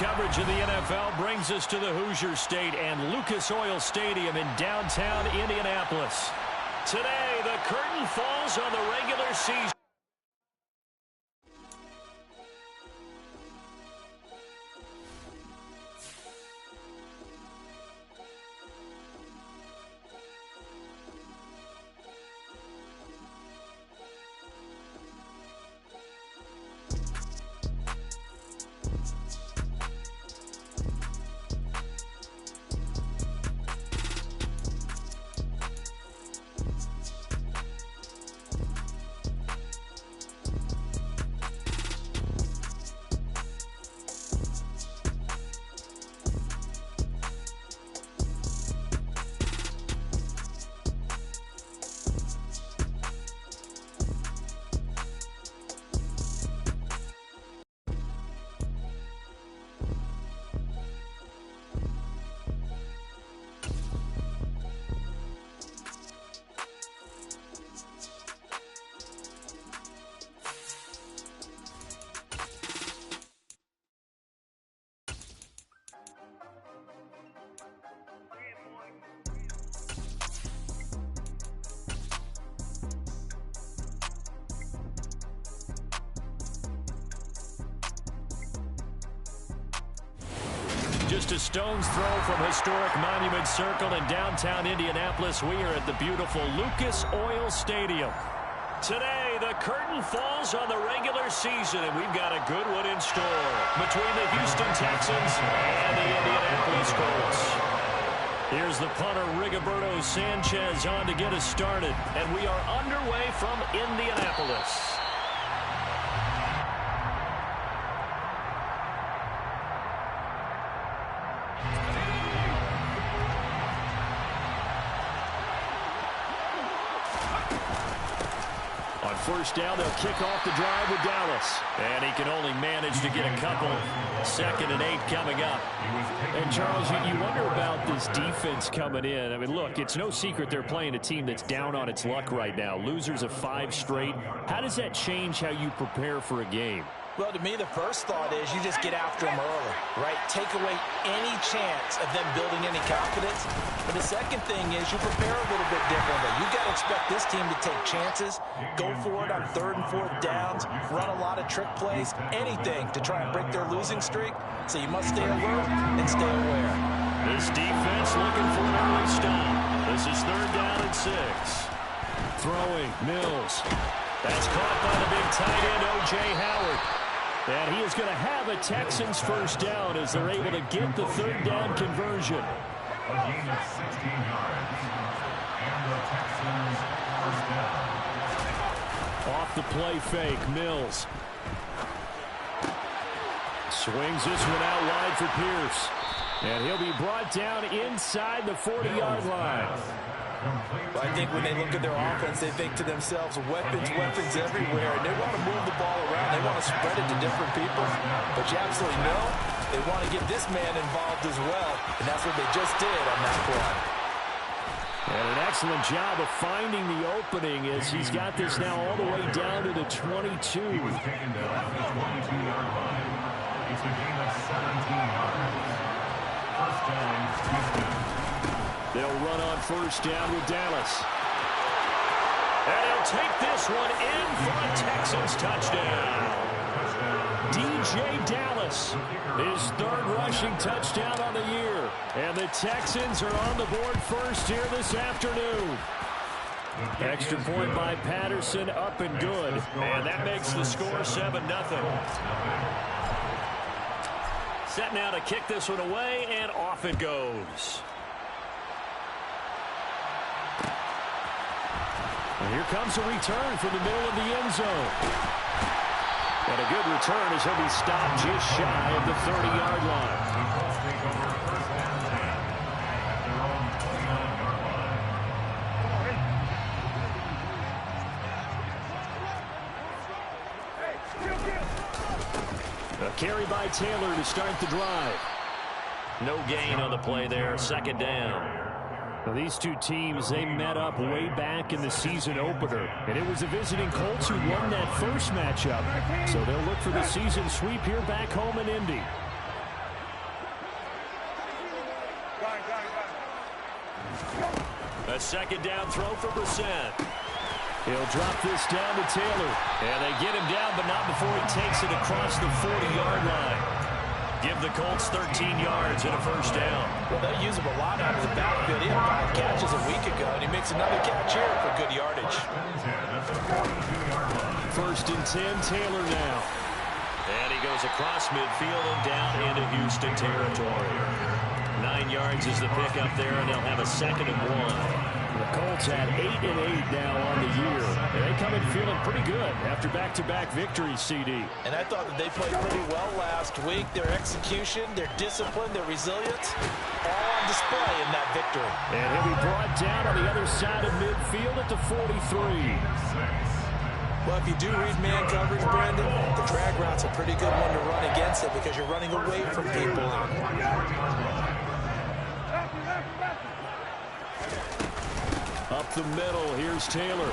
coverage of the NFL brings us to the Hoosier State and Lucas Oil Stadium in downtown Indianapolis. Today, the curtain falls on the regular season. Just a stone's throw from historic Monument Circle in downtown Indianapolis. We are at the beautiful Lucas Oil Stadium. Today, the curtain falls on the regular season, and we've got a good one in store between the Houston Texans and the Indianapolis Colts. Here's the punter, Rigoberto Sanchez, on to get us started, and we are underway from Indianapolis. First down, they'll kick off the drive with Dallas. And he can only manage to get a couple. 2nd and 8 coming up. And, Charles, you wonder about this defense coming in. I mean, look, it's no secret they're playing a team that's down on its luck right now. Losers of 5 straight. How does that change how you prepare for a game? Well, to me, the first thought is you just get after them early, right? Take away any chance of them building any confidence. But the second thing is you prepare a little bit differently. You've got to expect this team to take chances, go for it on 3rd and 4th downs, run a lot of trick plays, anything to try and break their losing streak. So you must stay alert and stay aware. This defense looking for an early stop. This is 3rd down and 6. Throwing, Mills. That's caught by the big tight end, O.J. Howard. And he is going to have a Texans first down as they're able to get the 3rd down conversion. A gain of 16 yards. And the Texans first down. Off the play fake, Mills. Swings this one out wide for Pierce. And he'll be brought down inside the 40-yard line. Well, I think when they look at their offense, they think to themselves, weapons everywhere. And they want to move the ball around. They want to spread it to different people. But you absolutely know they want to get this man involved as well. And that's what they just did on that play. And an excellent job of finding the opening as he's got this now all the way down to the 22. He was taken down to the 22-yard line. It's a gain of 17 yards. First down, Houston. They'll run on first down with Dallas. And he'll take this one in for a Texans touchdown. DJ Dallas, his 3rd rushing touchdown on the year. And the Texans are on the board first here this afternoon. Extra point by Patterson, up and good. And that makes the score 7-0. Set now to kick this one away, and off it goes. And here comes a return from the middle of the end zone. And a good return as he'll be stopped just shy of the 30-yard line. A carry by Taylor to start the drive. No gain on the play there. 2nd down. Now, these two teams, they met up way back in the season opener. And it was the visiting Colts who won that first matchup. So they'll look for the season sweep here back home in Indy. A second down throw for Brissett. He'll drop this down to Taylor. And they get him down, but not before he takes it across the 40-yard line. Give the Colts 13 yards and a first down. Well, they use him a lot out of the backfield. He had 5 catches a week ago, and he makes another catch here for good yardage. First and 10, Taylor now. And he goes across midfield and down into Houston territory. 9 yards is the pickup there, and they'll have a second and 1. The Colts had 8-8 now on the year. And they come in feeling pretty good after back-to-back victories, CD. And I thought that they played pretty well last week. Their execution, their discipline, their resilience, all on display in that victory. And he'll be brought down on the other side of midfield at the 43. Well, if you do read man coverage, Brandon, the drag route's a pretty good one to run against it because you're running away from people. Up the middle, here's Taylor.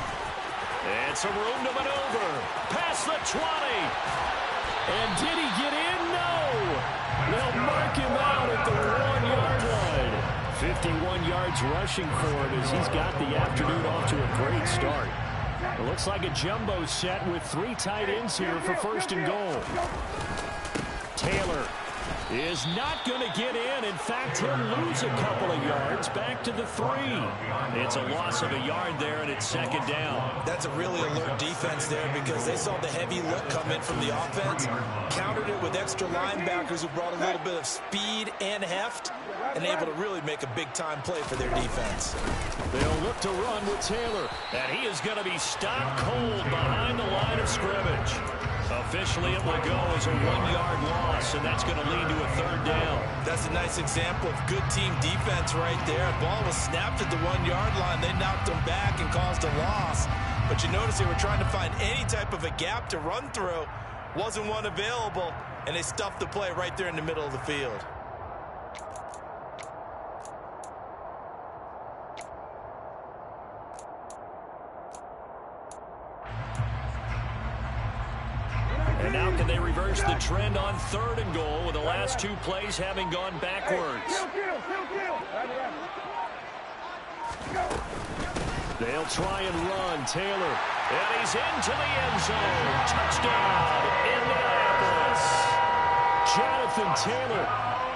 And some room to maneuver. Past the 20. And did he get in? No. They'll mark him out at the 1-yard line. 51 yards rushing for him as he's got the afternoon off to a great start. It looks like a jumbo set with 3 tight ends here for first and goal. Taylor is not going to get in. In fact, he'll lose a couple of yards back to the 3. It's a loss of a yard there, and it's second down. That's a really alert defense there because they saw the heavy look come in from the offense, countered it with extra linebackers who brought a little bit of speed and heft, and able to really make a big-time play for their defense. They'll look to run with Taylor. And he is going to be stopped cold behind the line of scrimmage. Officially, it will go as a 1-yard loss, and that's going to lead to a third down. That's a nice example of good team defense right there. Ball was snapped at the 1-yard line. They knocked him back and caused a loss. But you notice they were trying to find any type of a gap to run through. Wasn't one available, and they stuffed the play right there in the middle of the field. And now can they reverse the trend on third and goal with the last 2 plays having gone backwards? They'll try and run. Taylor. And he's into the end zone. Touchdown, Indianapolis. Jonathan Taylor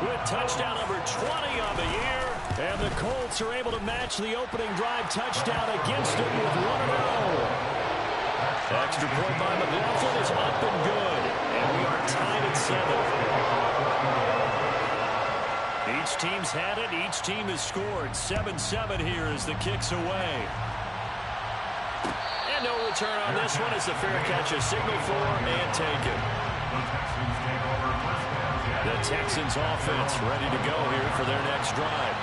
With touchdown number 20 on the year. And the Colts are able to match the opening drive touchdown against him with 1-0. Extra point by McLaughlin is up and good. And we are tied at 7. Each team's had it. Each team has scored. 7-7 here as the kick's away. And no return on this one as the fair catch is signaled for and taken. The Texans offense ready to go here for their next drive.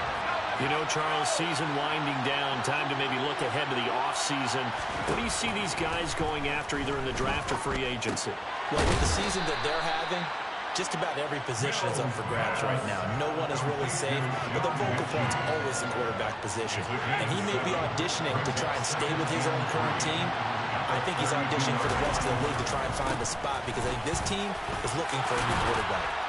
You know, Charles, season winding down, time to maybe look ahead to the offseason. What do you see these guys going after either in the draft or free agency? Well, with the season that they're having, just about every position is up for grabs right now. No one is really safe, but the focal point's always the quarterback position. And he may be auditioning to try and stay with his own current team. I think he's auditioning for the rest of the league to try and find a spot because I think this team is looking for a new quarterback.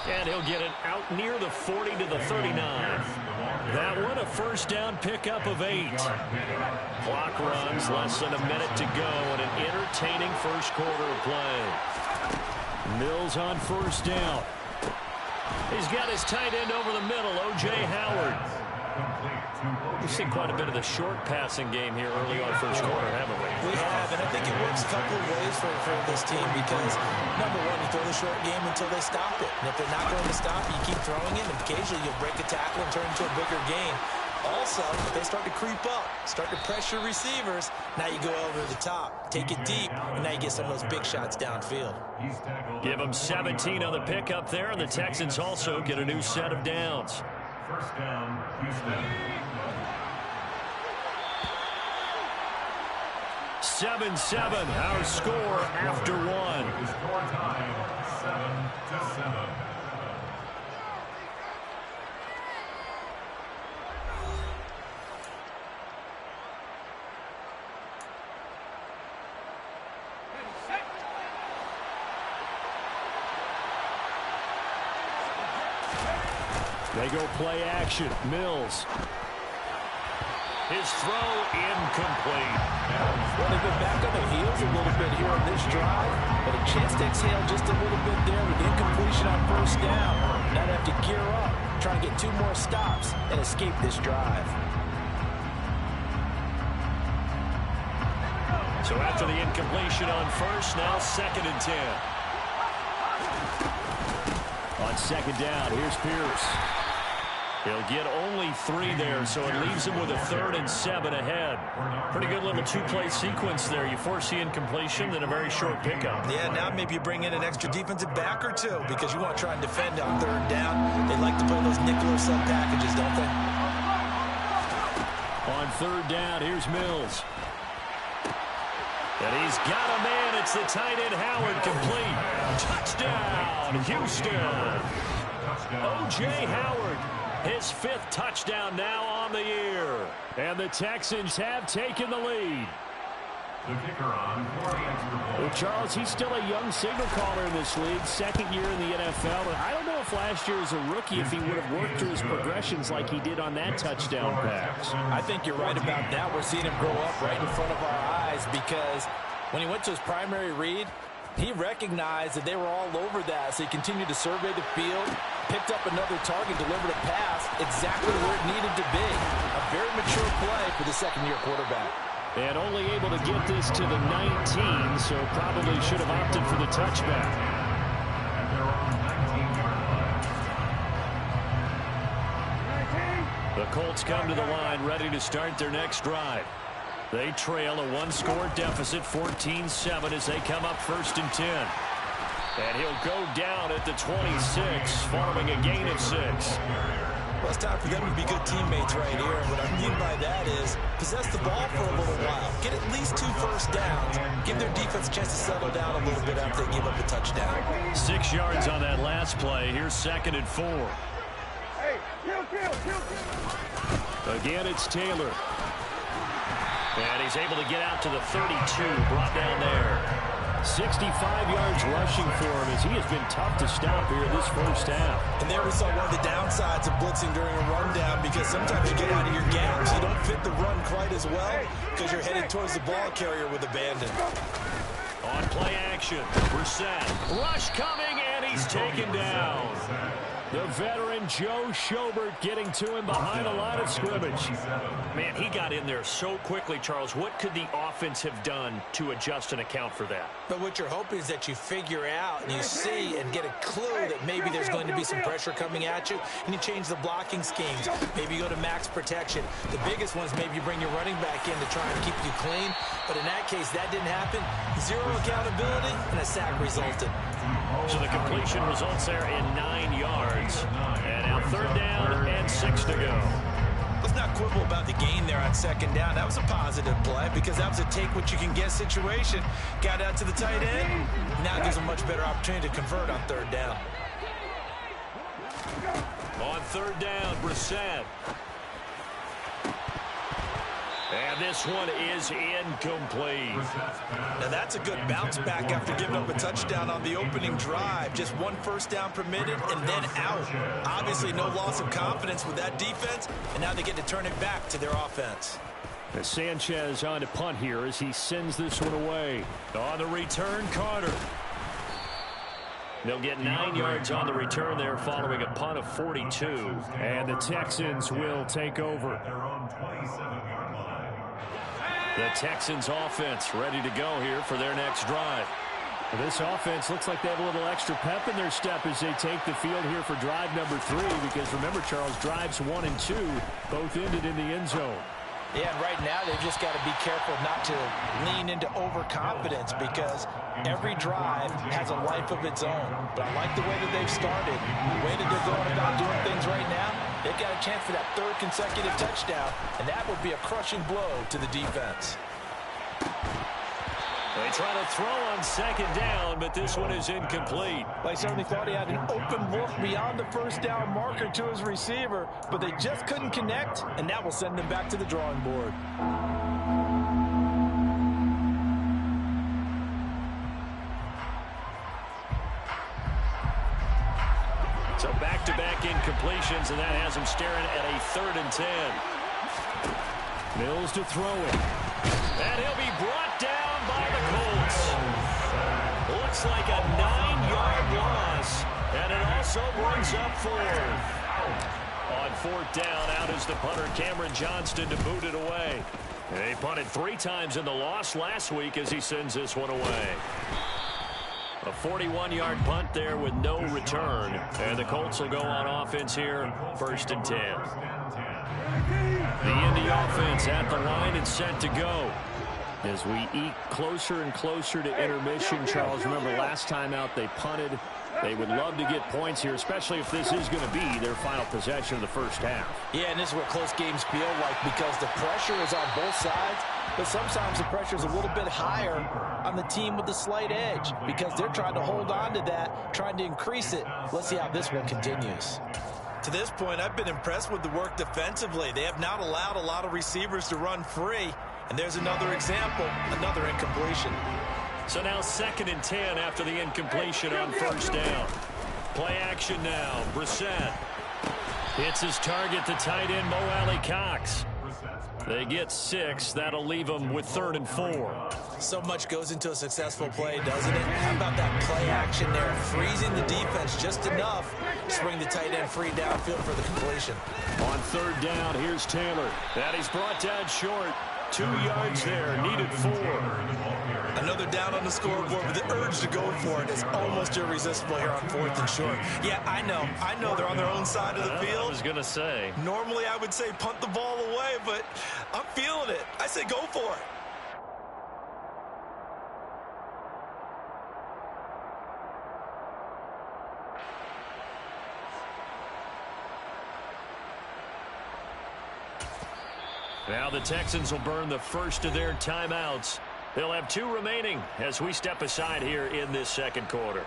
And he'll get it out near the 40 to the 39. That one, a first down pickup of 8. Clock runs, less than a minute to go, and an entertaining first quarter of play. Mills on first down. He's got his tight end over the middle, O.J. Howard. We've seen quite a bit of the short passing game here early on first quarter, haven't we? We have, and I think it works a couple of ways for this team because, number one, you throw the short game until they stop it. And if they're not going to stop it, you keep throwing it, and occasionally you'll break a tackle and turn into a bigger gain. Also, if they start to creep up, start to pressure receivers, now you go over the top, take it deep, and now you get some of those big shots downfield. Give them 17 on the pickup there, and the Texans also get a new set of downs. First down, Houston. 7-7, our score after 1. The score tied 7-7. They go play action. Mills. His throw incomplete. Well, they've been back on their heels a little bit here on this drive, but a chance to exhale just a little bit there with incompletion on first down. Now they have to gear up, try to get 2 more stops and escape this drive. So after the incompletion on first, now 2nd and 10. On 2nd down, here's Pierce. He'll get only 3 there, so it leaves him with a 3rd and 7 ahead. Pretty good little 2-play sequence there. You force the incompletion, then a very short pickup. Yeah, now maybe you bring in an extra defensive back or 2 because you want to try and defend on 3rd down. They like to play those nickel or sub packages, don't they? On 3rd down, here's Mills. And he's got a man. It's the tight end Howard, complete. Touchdown, Houston. O.J. Howard, his 5th touchdown now on the year. And the Texans have taken the lead. The kicker on for the extra point. Well, Charles, he's still a young signal caller in this league, 2nd year in the NFL. But I don't know if last year as a rookie, if he would have worked through his progressions like he did on that touchdown pass. I think you're right about that. We're seeing him grow up right in front of our eyes because when he went to his primary read, he recognized that they were all over that, so he continued to survey the field, picked up another target, delivered a pass exactly where it needed to be. A very mature play for the 2nd-year quarterback. And only able to get this to the 19, so probably should have opted for the touchback. At their own 19-yard line. The Colts come to the line ready to start their next drive. They trail a 1-score deficit, 14-7, as they come up 1st and 10. And he'll go down at the 26 following a gain of 6. Well, it's time for them to be good teammates right here. And what I mean by that is possess the ball for a little while. Get at least 2 first downs. Give their defense a chance to settle down a little bit after they give up a touchdown. 6 yards on that last play. Here's 2nd and 4. Again, it's Taylor. And he's able to get out to the 32, brought down there. 65 yards rushing for him as he has been tough to stop here this first half. And there we saw one of the downsides of blitzing during a rundown because sometimes you get out of your gaps. You don't fit the run quite as well because you're headed towards the ball carrier with abandon. On play action, Brissett. Rush coming, and he's taken down. The veteran Joe Schobert getting to him behind the line of scrimmage. Man, he got in there so quickly, Charles. What could the offense have done to adjust and account for that? But what you're hoping is that you figure out and you see and get a clue that maybe there's going to be some pressure coming at you, and you change the blocking schemes. Maybe you go to max protection. The biggest ones, maybe you bring your running back in to try and keep you clean. But in that case, that didn't happen. 0 accountability, and a sack resulted. So the completion results there in 9 yards. And now 3rd down and 6 to go. Let's not quibble about the gain there on 2nd down. That was a positive play because that was a take-what-you-can-get situation. Got out to the tight end. Now gives a much better opportunity to convert on 3rd down. On 3rd down, Brissett. And this one is incomplete. Now that's a good bounce back after giving up a touchdown on the opening drive. Just 1 first down permitted and then out. Obviously no loss of confidence with that defense, and now they get to turn it back to their offense. As Sanchez on to punt here as he sends this one away. On the return, Carter. They'll get 9 yards on the return there following a punt of 42. And the Texans will take over. Their own 27-yard line. The Texans offense ready to go here for their next drive. Well, this offense looks like they have a little extra pep in their step as they take the field here for drive number 3. Because remember, Charles, drives 1 and 2 both ended in the end zone. Yeah, and right now they've just got to be careful not to lean into overconfidence because every drive has a life of its own. But I like the way that they've started, the way that they're going about doing things right now. They've got a chance for that 3rd consecutive touchdown, and that would be a crushing blow to the defense. They try to throw on 2nd down, but this one is incomplete. Well, he certainly thought he had an open look beyond the first down marker to his receiver, but they just couldn't connect, and that will send them back to the drawing board. So back back-to-back incompletions, and that has him staring at a 3rd and 10. Mills to throw it. And he'll be brought down by the Colts. Looks like a 9-yard loss, and it also brings up 4th. On 4th down, out is the punter, Cameron Johnston, to boot it away. He punted 3 times in the loss last week as he sends this one away. A 41-yard punt there with no return. And the Colts will go on offense here, 1st and 10. The Indy offense at the line and set to go. As we eke closer and closer to intermission, Charles, remember last time out they punted. They would love to get points here, especially if this is going to be their final possession of the first half. Yeah, and this is what close games feel like because the pressure is on both sides, but sometimes the pressure is a little bit higher on the team with the slight edge because they're trying to hold on to that, trying to increase it. Let's see how this one continues. To this point, I've been impressed with the work defensively. They have not allowed a lot of receivers to run free, and there's another example, another incompletion. So now 2nd and 10 after the incompletion on 1st down. Play action now. Brissett hits his target, the tight end, Mo Alley Cox. They get 6. That'll leave them with 3rd and 4. So much goes into a successful play, doesn't it? How about that play action there? Freezing the defense just enough to bring the tight end free downfield for the completion. On 3rd down, here's Taylor. That he's brought down short. 2 yards there, needed 4. Another down on the scoreboard with the urge to go for it is almost irresistible here on 4th and short. Yeah, I know they're on their own side of the field. I was going to say. Normally I would say punt the ball away, but I'm feeling it. I say go for it. Now the Texans will burn the first of their timeouts. They'll have 2 remaining as we step aside here in this 2nd quarter.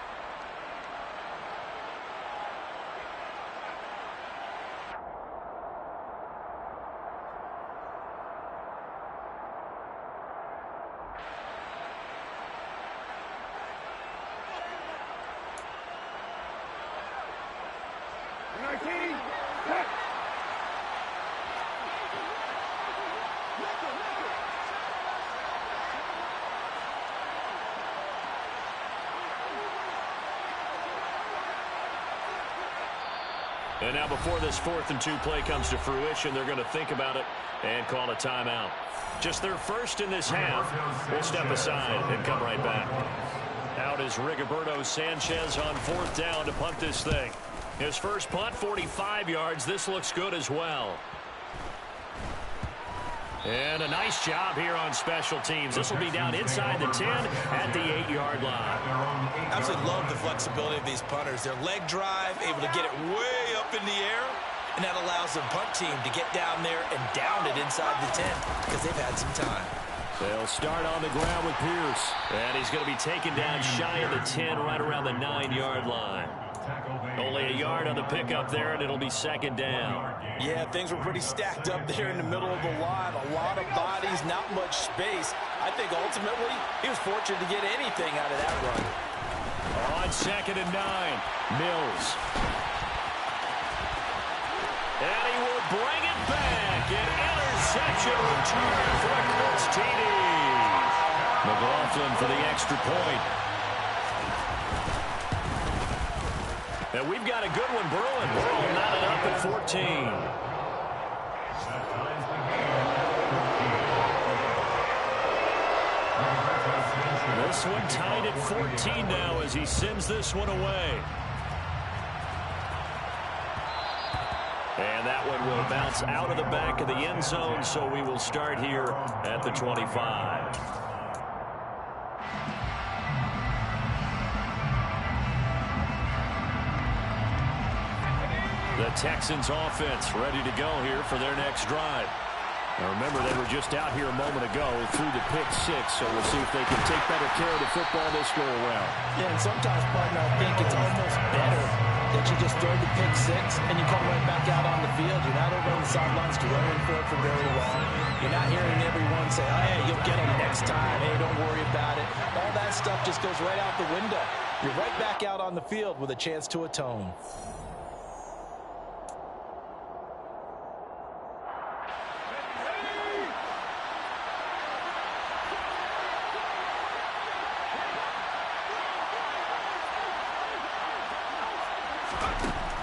And now before this 4th and 2 play comes to fruition, they're going to think about it and call a timeout. Just their first in this half. We'll step aside and come right back. Out is Rigoberto Sanchez on 4th down to punt this thing. His first punt, 45 yards. This looks good as well. And a nice job here on special teams. This will be down inside the 10 at the 8-yard line. Absolutely love the flexibility of these punters. Their leg drive, able to get it way up in the air, and that allows the punt team to get down there and down it inside the 10 because they've had some time. They'll start on the ground with Pierce. And he's going to be taken down shy of the 10, right around the 9-yard line. Only a yard on the pickup there, and it'll be 2nd down. Yeah, things were pretty stacked up there in the middle of the line. A lot of bodies, not much space. I think ultimately he was fortunate to get anything out of that run. On 2nd and 9, Mills. And he will bring it back. An interception return for a Colts TD. McLaughlin for the extra point. And we've got a good one brewing. Burrow knotted up at 14. This one tied at 14 now as he sends this one away. And that one will bounce out of the back of the end zone, so we will start here at the 25. The Texans offense ready to go here for their next drive. Now remember, they were just out here a moment ago through the pick 6, so we'll see if they can take better care of the football this go around. Yeah, and sometimes, partner, I think it's almost better that you just throw the pick 6 and you come right back out on the field. You're not over on the sidelines running for it for very long. You're not hearing everyone say, oh, hey, you'll get them next time. Hey, don't worry about it. All that stuff just goes right out the window. You're right back out on the field with a chance to atone.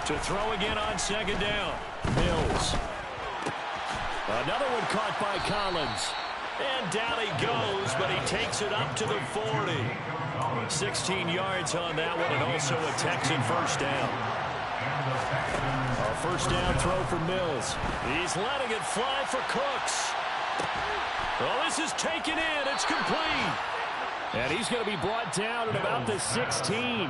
To throw again on second down. Mills. Another one caught by Collins. And down he goes, but he takes it up to the 40. 16 yards on that one, and also a Texan first down. A first down throw for Mills. He's letting it fly for Cooks. Well, this is taken in. It's complete. And he's going to be brought down at about the 16.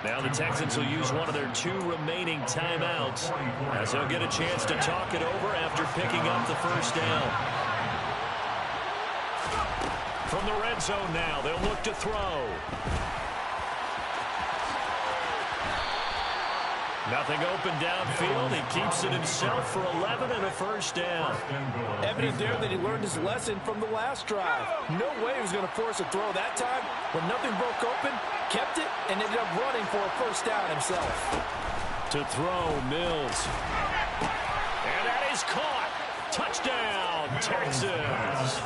Now the Texans will use one of their 2 remaining timeouts as they'll get a chance to talk it over after picking up the first down. From the red zone now, they'll look to throw. Nothing open downfield. He keeps it himself for 11 and a first down. Evident there that he learned his lesson from the last drive. No way he was going to force a throw that time. When nothing broke open, kept it, and ended up running for a first down himself. To throw, Mills. And that is caught. Touchdown, Texans.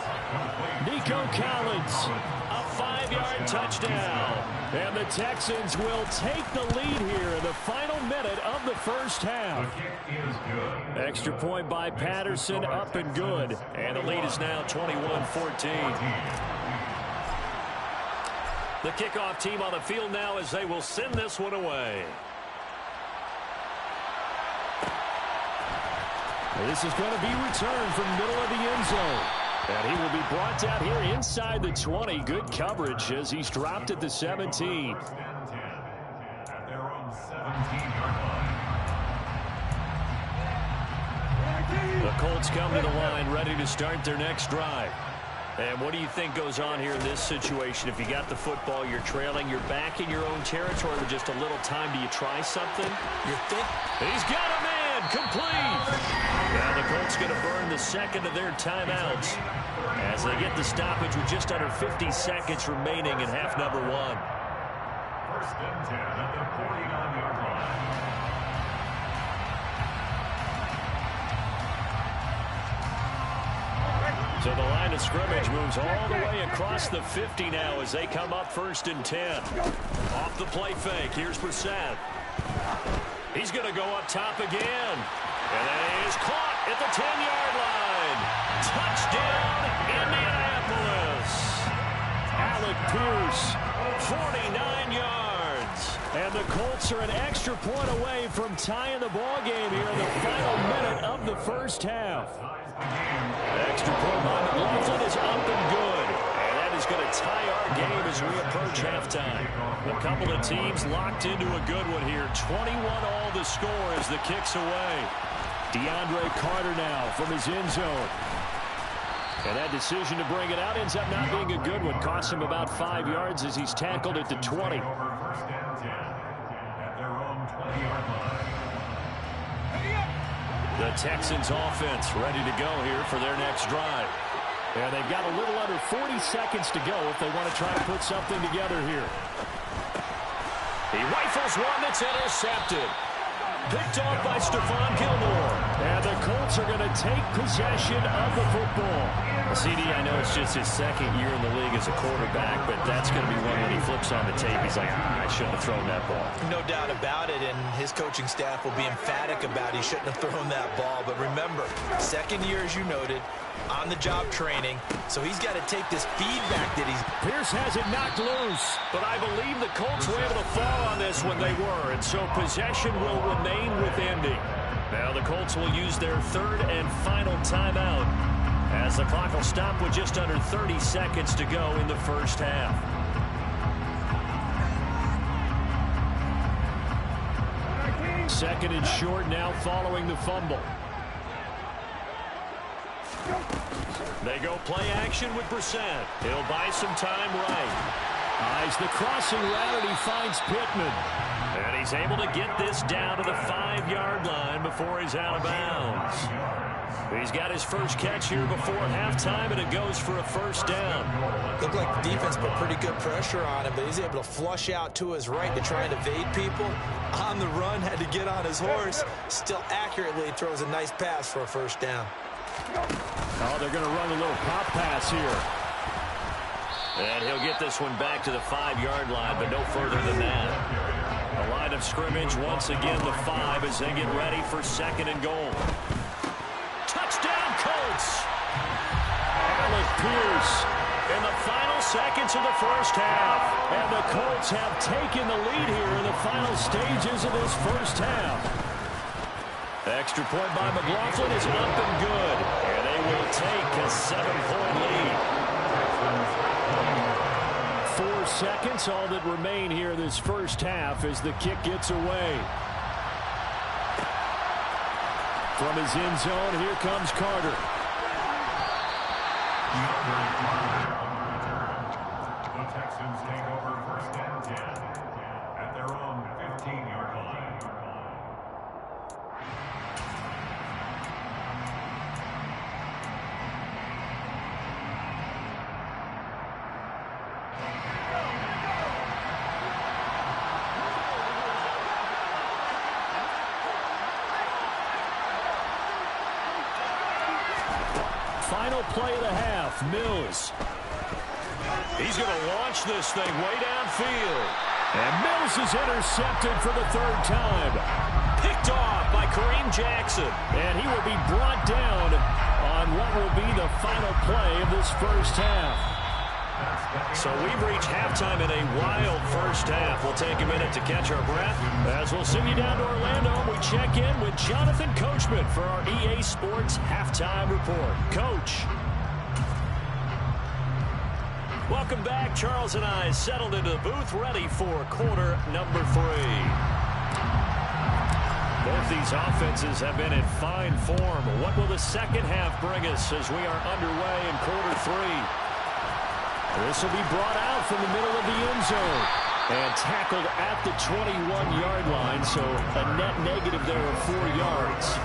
Nico Collins, a 5-yard touchdown. And the Texans will take the lead here in the final minute of the first half. Extra point by Patterson, up and good. And the lead is now 21-14. The kickoff team on the field now as they will send this one away. This is going to be returned from middle of the end zone. And he will be brought down here inside the 20. Good coverage as he's dropped at the 17. The Colts come to the line ready to start their next drive. And what do you think goes on here in this situation? If you got the football, you're trailing, you're back in your own territory with just a little time. Do you try something? He's got a man complete. Now the Colts going to burn the second of their timeouts as they get the stoppage with just under 50 seconds remaining in half number 1. First and 10 at the 49-yard line. So the line of scrimmage moves all the way across the 50 now as they come up first and 10. Off the play fake, here's Brissett. He's going to go up top again. And it is caught at the 10-yard line. Touchdown, Indianapolis. Alec Pierce, 49 yards. And the Colts are an extra point away from tying the ball game here in the final minute of the first half. Extra point by McLaughlin is up and good. And that is going to tie our game as we approach halftime. A couple of teams locked into a good one here. 21 all the score as the kick's away. DeAndre Carter now from his end zone. And that decision to bring it out ends up not being a good one. Costs him about 5 yards as he's tackled at the 20. The Texans offense ready to go here for their next drive. And they've got a little under 40 seconds to go if they want to try to put something together here. He rifles one that's intercepted. Picked off by Stephon Gilmore. And the Colts are going to take possession of the football. CD, I know it's just his second year in the league as a quarterback, but that's going to be one when he flips on the tape. He's like, I shouldn't have thrown that ball. No doubt about it, and his coaching staff will be emphatic about he shouldn't have thrown that ball. But remember, second year, as you noted, on-the-job training, so he's got to take this feedback that he's... Pierce has it knocked loose, but I believe the Colts were able to fall on this when they were, and so possession will remain with Indy. Now the Colts will use their third and final timeout as the clock will stop with just under 30 seconds to go in the first half. Second and short now following the fumble. They go play action with Brissett. He'll buy some time right. Eyes the crossing route, and he finds Pittman. And he's able to get this down to the 5-yard line before he's out of bounds. He's got his first catch here before halftime, and it goes for a first down. Looked like the defense put pretty good pressure on him, but he's able to flush out to his right to try and evade people. On the run, had to get on his horse. Still accurately throws a nice pass for a first down. Oh, they're going to run a little pop pass here. And he'll get this one back to the 5-yard line, but no further than that. A lot line of scrimmage. Once again, the 5 as they get ready for 2nd and goal. Touchdown, Colts! Alec Pierce in the final seconds of the first half. And the Colts have taken the lead here in the final stages of this first half. Extra point by McLaughlin is up and good. And they will take a 7-point lead. 4 seconds, all that remain here this first half as the kick gets away. From his end zone, here comes Carter. The Texans take over 1st and 10 at their own 15-yard line. Final play of the half, Mills. He's going to launch this thing way downfield. And Mills is intercepted for the 3rd time. Picked off by Kareem Jackson. And he will be brought down on what will be the final play of this first half. So we've reached halftime in a wild first half. We'll take a minute to catch our breath as we'll send you down to Orlando. We check in with Jonathan Coachman for our EA Sports Halftime Report. Coach. Welcome back. Charles and I settled into the booth ready for quarter number 3. Both these offenses have been in fine form. What will the second half bring us as we are underway in quarter 3? This will be brought out from the middle of the end zone and tackled at the 21-yard line, so a net negative there of 4 yards.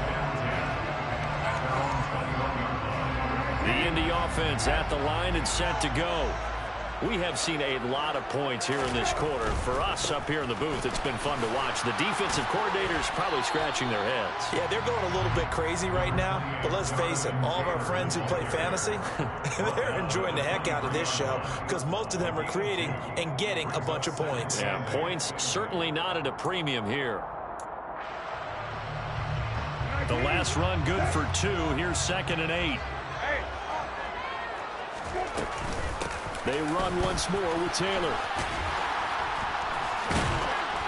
The Indy offense at the line and set to go. We have seen a lot of points here in this quarter. For us up here in the booth, it's been fun to watch. The defensive coordinators probably scratching their heads. Yeah, they're going a little bit crazy right now. But let's face it, all of our friends who play fantasy, they're enjoying the heck out of this show because most of them are creating and getting a bunch of points. Yeah, points certainly not at a premium here. The last run good for 2. Here's 2nd and 8. They run once more with Taylor.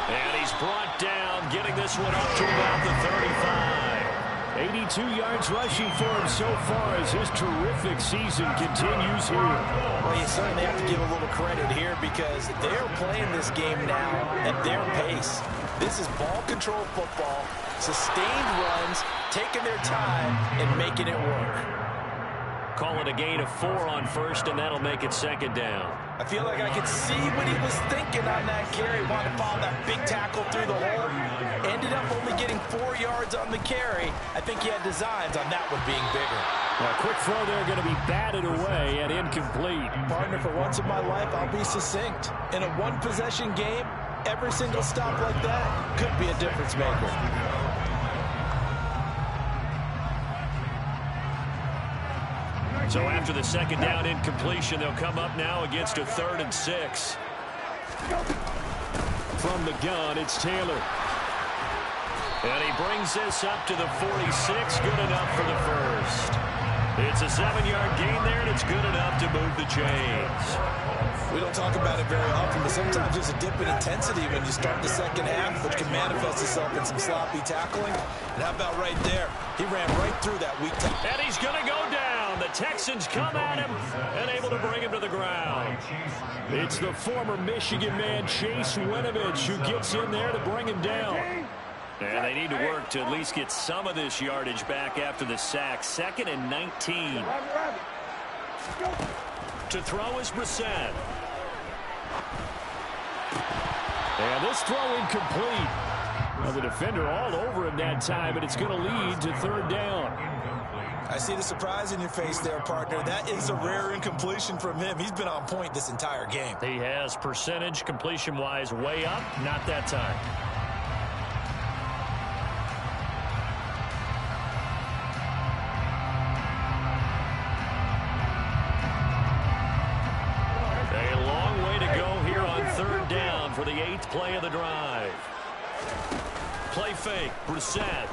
And he's brought down, getting this one up to about the 35. 82 yards rushing for him so far as his terrific season continues here. Well, you certainly have to give a little credit here because they're playing this game now at their pace. This is ball control football, sustained runs, taking their time and making it work. Call it a gain of 4 on 1st, and that'll make it 2nd down. I feel like I could see what he was thinking on that carry. Wanted to follow that big tackle through the hole. Ended up only getting 4 yards on the carry. I think he had designs on that one being bigger. A quick throw there going to be batted away and incomplete. Partner, for once in my life, I'll be succinct. In a one-possession game, every single stop like that could be a difference maker. So after the 2nd down incompletion, they'll come up now against a 3rd and 6. From the gun, it's Taylor. And he brings this up to the 46, good enough for the 1st. It's a 7-yard gain there, and it's good enough to move the chains. We don't talk about it very often, but sometimes there's a dip in intensity when you start the second half, which can manifest itself in some sloppy tackling. And how about right there? He ran right through that weak tackle. And he's going to go down. The Texans come at him and able to bring him to the ground. It's the former Michigan man, Chase Winovich, who gets in there to bring him down. And they need to work to at least get some of this yardage back after the sack. 2nd and 19. To throw is Brissett. And this throw incomplete. Well, the defender all over him that time, and it's going to lead to 3rd down. I see the surprise in your face there, partner. That is a rare incompletion from him. He's been on point this entire game. He has percentage completion-wise way up. Not that time. A long way to go here on 3rd down for the 8th play of the drive. play fake. Brissett.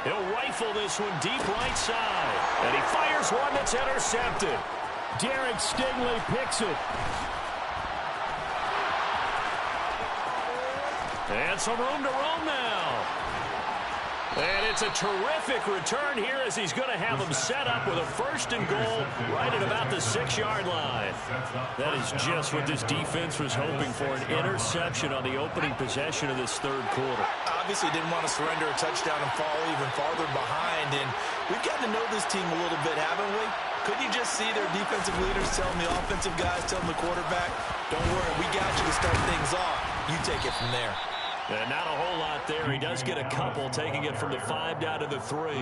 He'll rifle this one deep right side. And he fires one that's intercepted. Derek Stingley picks it. And some room to roam now. And it's a terrific return here as he's going to have him set up with a 1st and goal right at about the 6-yard line. That is just what this defense was hoping for, an interception on the opening possession of this 3rd quarter. Obviously didn't want to surrender a touchdown and fall even farther behind. And we've gotten to know this team a little bit, haven't we? Couldn't you just see their defensive leaders telling the offensive guys, telling the quarterback, don't worry, we got you to start things off. You take it from there. And not a whole lot there. He does get a couple, taking it from the 5 down to the 3.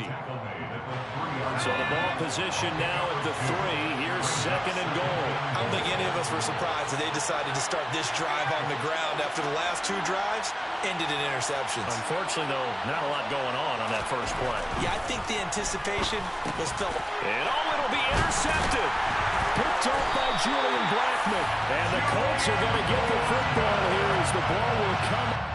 So the ball position now at the 3. Here's 2nd and goal. I don't think any of us were surprised that they decided to start this drive on the ground after the last 2 drives ended in interceptions. Unfortunately, though, not a lot going on that first play. Yeah, I think the anticipation was felt. And it'll be intercepted. Picked up by Julian Blackmon. And the Colts are going to get the football here as the ball will come.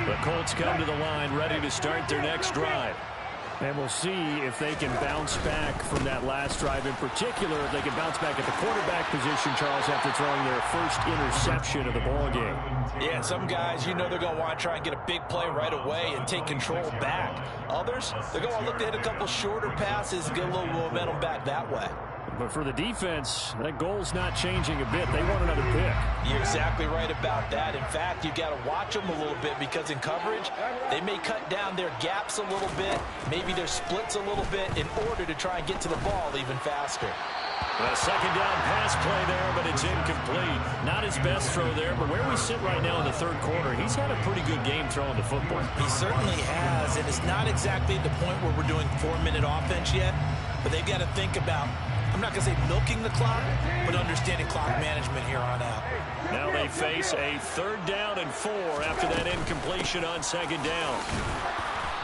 The Colts come to the line ready to start their next drive. And we'll see if they can bounce back from that last drive in particular. If they can bounce back at the quarterback position, Charles, after throwing their first interception of the ball game. Yeah, some guys, they're going to want to try and get a big play right away and take control back. Others, they're going to look to hit a couple shorter passes and get a little momentum back that way. But for the defense, that goal's not changing a bit. They want another pick. You're exactly right about that. In fact, you've got to watch them a little bit because in coverage, they may cut down their gaps a little bit, maybe their splits a little bit in order to try and get to the ball even faster. A 2nd down pass play there, but it's incomplete. Not his best throw there, but where we sit right now in the 3rd quarter, he's had a pretty good game throwing the football. He certainly has, and it's not exactly the point where we're doing 4-minute offense yet, but they've got to think about, I'm not going to say milking the clock, but understanding clock management here on out. Now they face a 3rd down and 4 after that incompletion on 2nd down.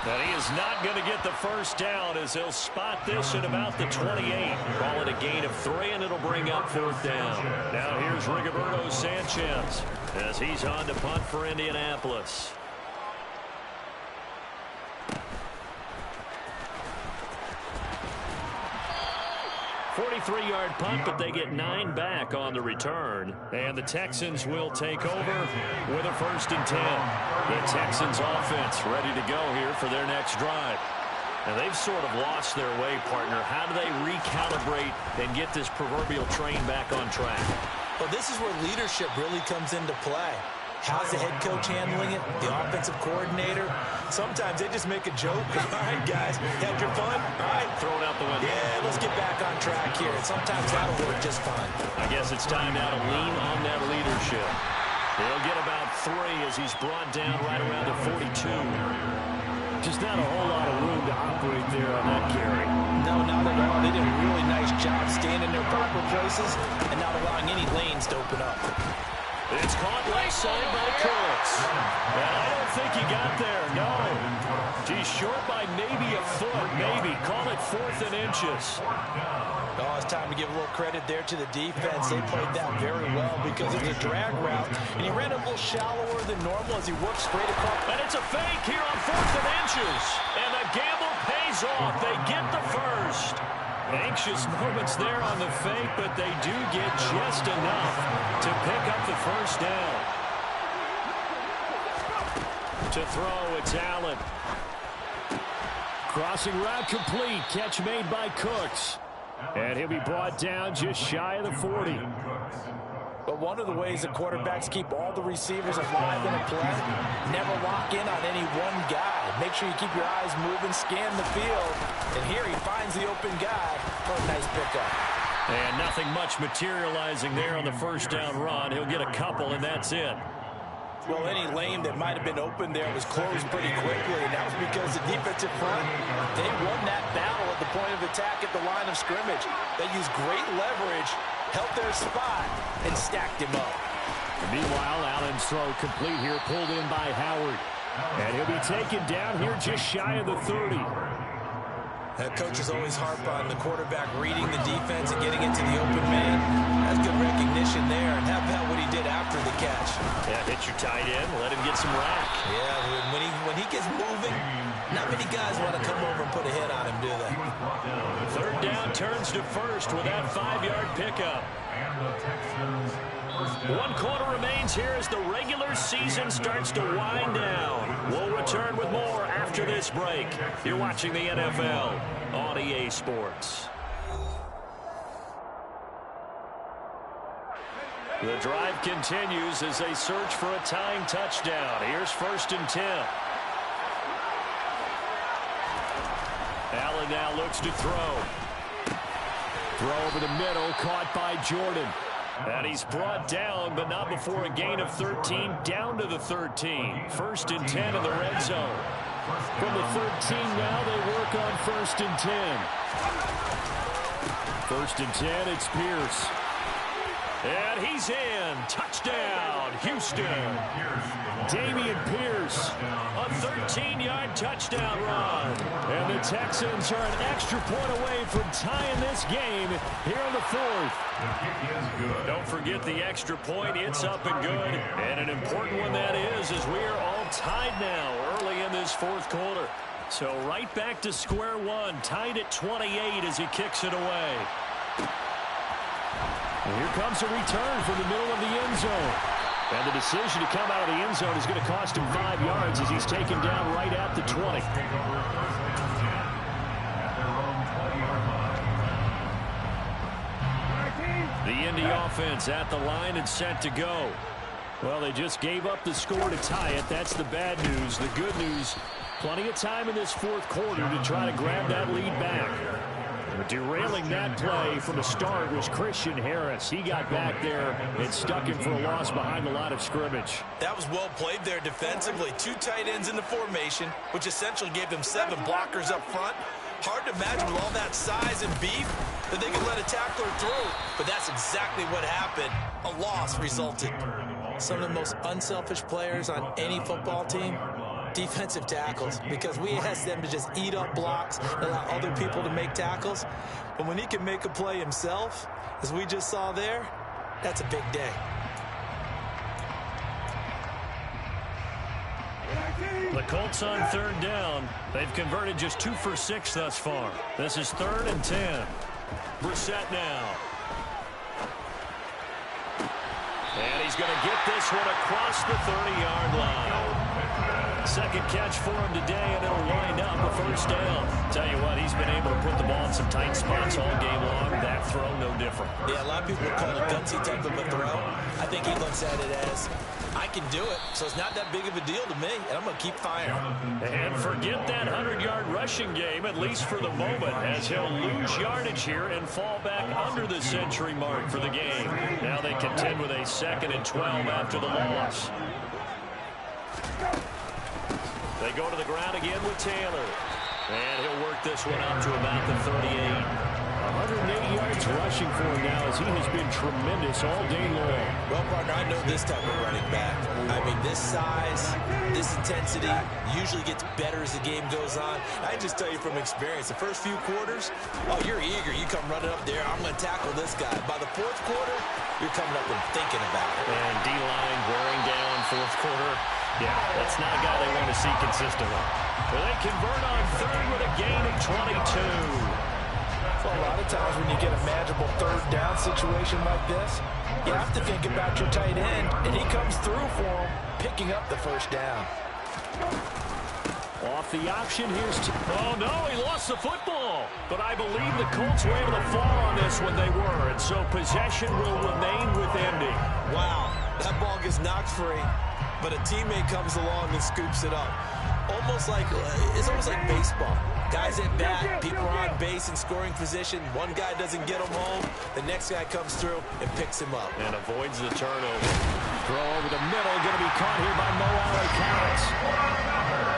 And he is not going to get the 1st down as he'll spot this at about the 28. Call it a gain of 3, and it'll bring up 4th down. Now here's Rigoberto Sanchez as he's on to punt for Indianapolis. 43-yard punt, but they get 9 back on the return. And the Texans will take over with a 1st and 10. The Texans offense ready to go here for their next drive. And they've sort of lost their way, partner. How do they recalibrate and get this proverbial train back on track? Well, this is where leadership really comes into play. How's the head coach handling it? The offensive coordinator? Sometimes they just make a joke. All right, guys, had your fun? All right. Throw it out the window. Yeah, let's get back on track here. And sometimes that'll work just fine. I guess it's time now to lean on that leadership. He'll get about 3 as he's brought down right around the 42. Just not a whole lot of room to operate there on that carry. No, not at all. They did a really nice job staying in their proper places and not allowing any lanes to open up. It's caught left side by Colts. And I don't think he got there, no. He's short by maybe a foot, maybe. Call it 4th and inches. Oh, it's time to give a little credit there to the defense. They played that very well because it's a drag route. And he ran a little shallower than normal as he worked straight across. And it's a fake here on 4th and inches. And the gamble pays off. They get the 1st. Anxious moments there on the fake, but they do get just enough to pick up the 1st down. To throw, it's Allen. Crossing route complete. Catch made by Cooks. And he'll be brought down just shy of the 40. But one of the ways the quarterbacks keep all the receivers alive in a play, never lock in on any one guy. Make sure you keep your eyes moving, scan the field. And here he finds the open guy for a nice pickup. And nothing much materializing there on the 1st down run. He'll get a couple, and that's it. Well, any lane that might have been open there was closed pretty quickly, and that was because the defensive front, they won that battle at the point of attack at the line of scrimmage. They used great leverage, held their spot, and stacked him up. Meanwhile, Allen's throw complete here, pulled in by Howard. And he'll be taken down here just shy of the 30. Coaches always harp on the quarterback reading the defense and getting into the open man. That's good recognition there. And how about what he did after the catch? Yeah, hit your tight end, let him get some rack. Yeah, when he gets moving, not many guys want to come over and put a hit on him, do they? Third down turns to first with that 5-yard pickup. And the Texans. 1 quarter remains here as the regular season starts to wind down. We'll return with more after this break. You're watching the NFL on EA Sports. The drive continues as they search for a tying touchdown. Here's 1st and 10. Allen now looks to throw. Throw over the middle, caught by Jordan. And he's brought down, but not before a gain of 13, down to the 13. 1st and 10 in the red zone. From the 13 now, they work on 1st and 10. 1st and 10, it's Pierce. And he's in. Touchdown, Houston. Damian Pierce, a 13-yard touchdown run. And the Texans are an extra point away from tying this game here in the 4th. Don't forget the extra point. It's up and good. And an important one that is, as we are all tied now early in this 4th quarter. So right back to square one, tied at 28 as he kicks it away. And here comes a return from the middle of the end zone. And the decision to come out of the end zone is going to cost him 5 yards as he's taken down right at the 20. The Indy offense at the line and set to go. Well, they just gave up the score to tie it. That's the bad news. The good news, plenty of time in this 4th quarter to try to grab that lead back. But derailing that play from the start was Christian Harris. He got back there and stuck him for a loss behind the line of scrimmage. That was well played there defensively. 2 tight ends in the formation, which essentially gave them 7 blockers up front. Hard to imagine with all that size and beef that they could let a tackler through. But that's exactly what happened. A loss resulted. Some of the most unselfish players on any football team, defensive tackles, because we ask them to just eat up blocks, allow other people to make tackles. But when he can make a play himself, as we just saw there, that's a big day. The Colts on 3rd down. They've converted just 2 for 6 thus far. This is 3rd and 10. Brissett now. And he's going to get this one across the 30-yard line. Second catch for him today, and it'll wind up a 1st down. Tell you what, he's been able to put the ball in some tight spots all game long. That throw, no different. Yeah, a lot of people would call it a gutsy type of a throw. I think he looks at it as, I can do it, so it's not that big of a deal to me, and I'm going to keep firing. And forget that 100-yard rushing game, at least for the moment, as he'll lose yardage here and fall back under the century mark for the game. Now they contend with a 2nd and 12 after the loss. They go to the ground again with Taylor. And he'll work this one up to about the 38. 180 yards rushing for him now as he has been tremendous all day long. Well, partner, I know this type of running back. I mean, this size, this intensity usually gets better as the game goes on. I can just tell you from experience, the first few quarters, oh, you're eager. You come running up there, I'm going to tackle this guy. By the 4th quarter, you're coming up and thinking about it. And D-line wearing down 4th quarter. Yeah, that's not a guy they want to see consistently. Well, they convert on 3rd with a gain of 22. Well, a lot of times when you get a manageable 3rd down situation like this, you have to think about your tight end, and he comes through for him, picking up the 1st down. Off the option, here's... Oh, no, he lost the football. But I believe the Colts were able to fall on this when they were, and so possession will remain with Indy. Wow, that ball gets knocked free, but a teammate comes along and scoops it up. It's almost like baseball. Guys at bat, people are on base in scoring position. One guy doesn't get him home. The next guy comes through and picks him up. And avoids the turnover. Throw over the middle, going to be caught here by Mo Alley Counts.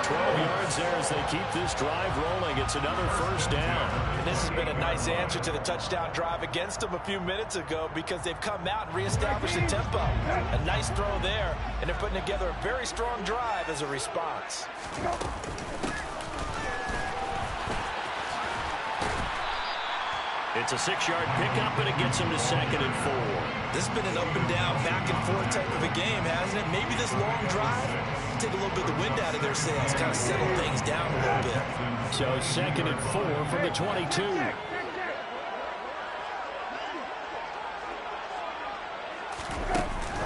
12 yards there as they keep this drive rolling. It's another first down. And this has been a nice answer to the touchdown drive against them a few minutes ago because they've come out and reestablished the tempo. A nice throw there, and they're putting together a very strong drive as a response. It's a 6-yard pickup, and it gets them to 2nd and 4. This has been an up-and-down, back-and-forth type of a game, hasn't it? Maybe this long drive take a little bit of the wind out of their sails, kind of settle things down a little bit. So 2nd and 4 from the 22.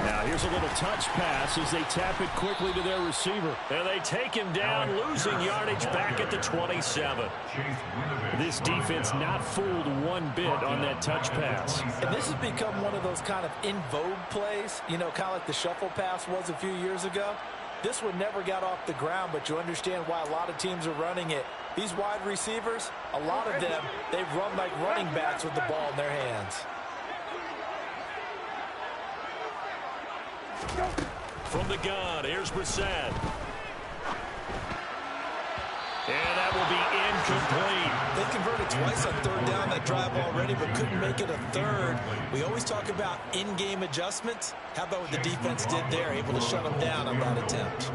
Now here's a little touch pass as they tap it quickly to their receiver. And they take him down, losing yardage back at the 27. This defense not fooled one bit on that touch pass. And this has become one of those kind of in vogue plays, you know, kind of like the shuffle pass was a few years ago. This one never got off the ground, but you understand why a lot of teams are running it. These wide receivers, a lot of them, they run like running backs with the ball in their hands. From the gun, here's Brissett. And that will be incomplete. They converted twice on 3rd down that drive already, but couldn't make it a 3rd. We always talk about in-game adjustments. How about what the defense did there, able to shut them down on that attempt?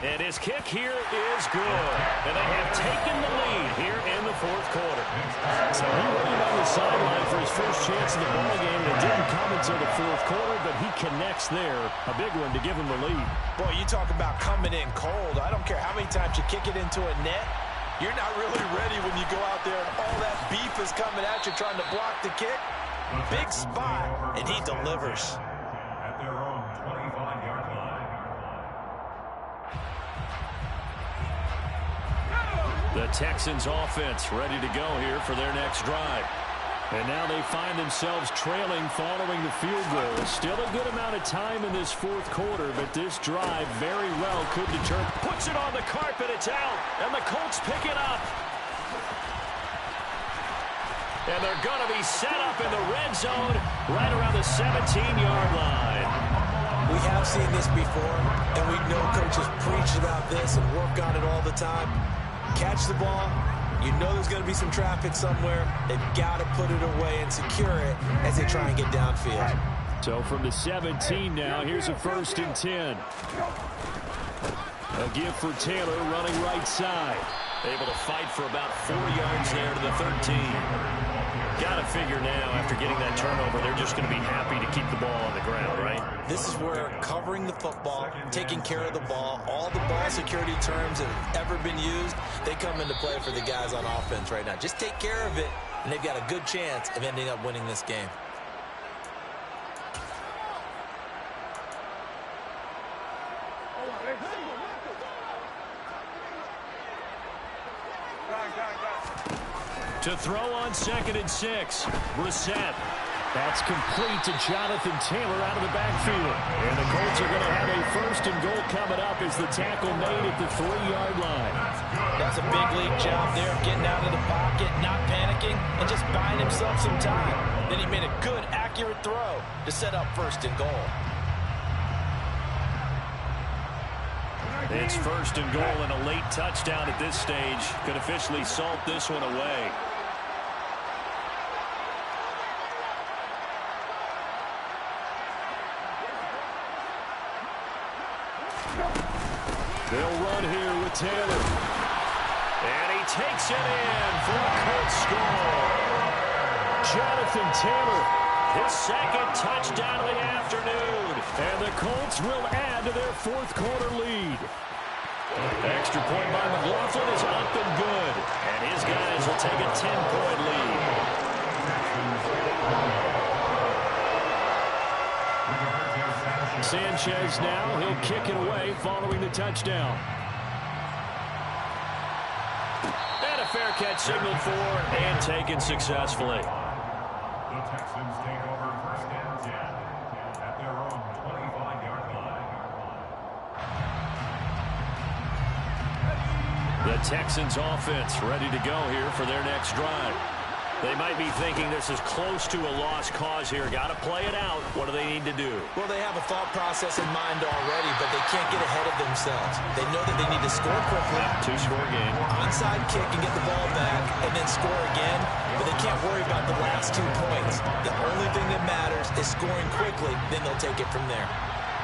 And his kick here is good. And they have taken the lead here in the 4th quarter. So he waited on the sideline for his first chance in the ballgame, and it didn't come until the 4th quarter, but he connects there. A big one to give him the lead. Boy, you talk about coming in cold. I don't care how many times you kick it into a net. You're not really ready when you go out there and all that beef is coming at you trying to block the kick. Big spot, and he delivers. At their own 25-yard line. The Texans offense ready to go here for their next drive. And now they find themselves trailing following the field goal. Still a good amount of time in this 4th quarter, but this drive very well could determine. Puts it on the carpet, it's out, and the Colts pick it up. And they're going to be set up in the red zone right around the 17-yard line. We have seen this before, and we know coaches preach about this and work on it all the time. Catch the ball. You know there's going to be some traffic somewhere. They've got to put it away and secure it as they try and get downfield. So from the 17 now, here's a 1st and 10. A give for Taylor running right side. Able to fight for about 4 yards there to the 13. Got to figure now, after getting that turnover, they're just going to be happy to keep the ball on the ground, right? This is where covering the football, taking care of the ball, all the ball security terms that have ever been used, they come into play for the guys on offense right now. Just take care of it, and they've got a good chance of ending up winning this game. To throw on 2nd and 6. Brissett. That's complete to Jonathan Taylor out of the backfield. And the Colts are going to have a 1st and goal coming up as the tackle made at the 3-yard line. That's a big league job there, getting out of the pocket, not panicking, and just buying himself some time. Then he made a good, accurate throw to set up 1st and goal. It's 1st and goal and a late touchdown at this stage. Could officially salt this one away. They'll run here with Taylor. And he takes it in for a Colts score. Jonathan Taylor, His 2nd touchdown of the afternoon. and the Colts will add to their 4th quarter lead. Extra point by McLaughlin is up and good. And his guys will take a 10-point lead. Sanchez now, he'll kick it away following the touchdown. And a fair catch signaled for and taken successfully. The Texans take over 1st and 10 at their own 25-yard line. The Texans offense ready to go here for their next drive. They might be thinking this is close to a lost cause here. Got to play it out. What do they need to do? Well, they have a thought process in mind already, but they can't get ahead of themselves. They know that they need to score quickly. Two-score game. Onside kick and get the ball back and then score again, but they can't worry about the last 2 points. The only thing that matters is scoring quickly, then they'll take it from there.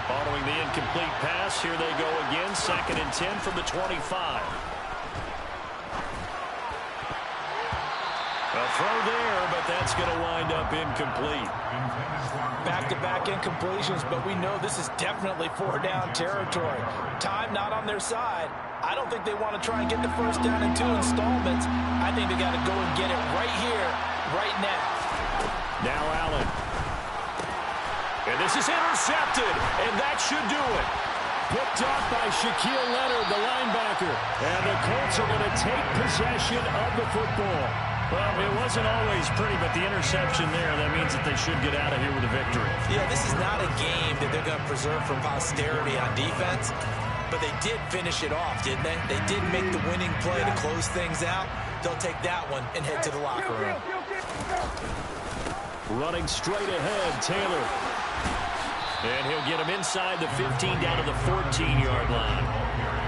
Following the incomplete pass, here they go again. 2nd and 10 from the 25. A throw there, but that's going to wind up incomplete. Back-to-back incompletions, but we know this is definitely 4-down territory. Time not on their side. I don't think they want to try and get the first down in 2 installments. I think they got to go and get it right here, right now. Now Allen. And this is intercepted, and that should do it. Picked off by Shaquille Leonard, the linebacker. And the Colts are going to take possession of the football. Well, it wasn't always pretty, but the interception there, that means that they should get out of here with a victory. Yeah, this is not a game that they're going to preserve for posterity on defense, but they did finish it off, didn't they? They did make the winning play to close things out. They'll take that one and head to the locker room. Running straight ahead, Taylor. And he'll get him inside the 15 down to the 14-yard line.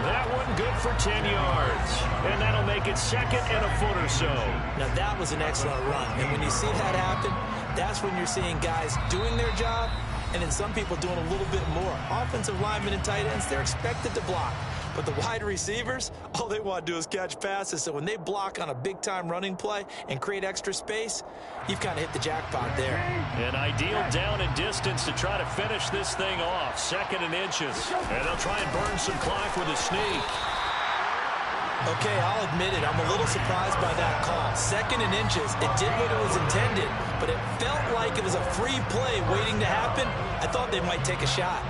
That one good for 10 yards. And that'll make it 2nd and a foot or so. Now, that was an excellent run. And when you see that happen, that's when you're seeing guys doing their job and then some people doing a little bit more. Offensive linemen and tight ends, they're expected to block. But the wide receivers, all they want to do is catch passes. So when they block on a big-time running play and create extra space, you've kind of hit the jackpot there. An ideal down and distance to try to finish this thing off. 2nd and inches. And they'll try and burn some clock with a sneak. Okay, I'll admit it. I'm a little surprised by that call. 2nd and inches. It did what it was intended, but it felt like it was a free play waiting to happen. I thought they might take a shot.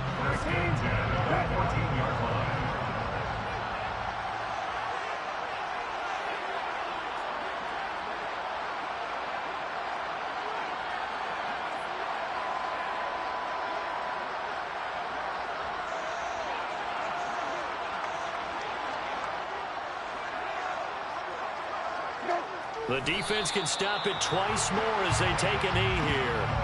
The defense can stop it twice more as they take a knee here.